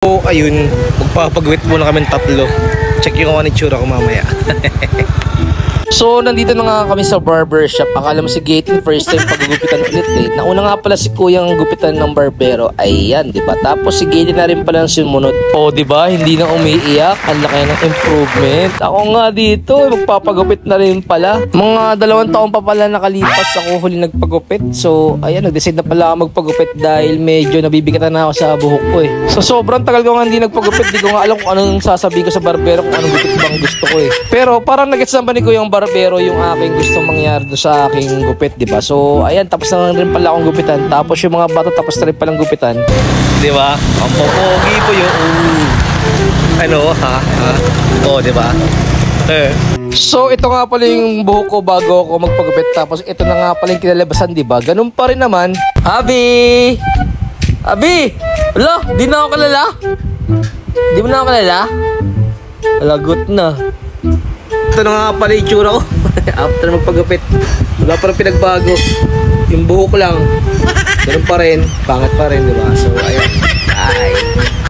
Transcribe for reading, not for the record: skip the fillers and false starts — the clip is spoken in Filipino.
So, ayun, magpapagwit muna kami tatlo. Check yung ano itsura ko mamaya. So, nandito na nga kami sa barbershop. Akala mo si Gating first time paggugupitan ulit eh. Nauna nga pala si Kuyang gupitan ng barbero. Ayan, di ba? Tapos si Gating na rin pala ang sumunod. Oh, di ba? Hindi na umiiyak. Ang laki ng improvement. Ako nga dito, magpapagupit na rin pala. Mga 2 taon pa pala nakalipas ako huli nagpagupit. So, ayan, nag-decide na pala ako magpagupit dahil medyo nabibigatan na ako sa buhok ko eh. So, sobrang tagal ko nga hindi nagpagupit. Di ko nga alam kung anong sasabihin ko sa barbero, kung anong gupit bang gusto ko eh. Pero parang nag-gets naman ni Kuyang barbero yung aking gustong mangyari doon sa aking gupit, di ba? So, ayan, tapos na rin pala akong gupitan. Tapos yung mga bata tapos na rin palang gupitan. Di ba? Ang popogi po yung ano, ha? Oh, di ba? So, ito nga pala yung buhok ko bago ako magpagupit. Tapos, ito na nga pala yung kinalabasan, di ba? Ganun pa rin naman. Abi! Abi! Wala, di na ako kalala? Di mo na ako kalala? Lagot na. Ito na nga pala yung itsura ko. After magpagupit, wala pa rin pinagbago. Yung buhok lang, ganun pa rin, pangat pa rin, diba? So, ayan. Ay.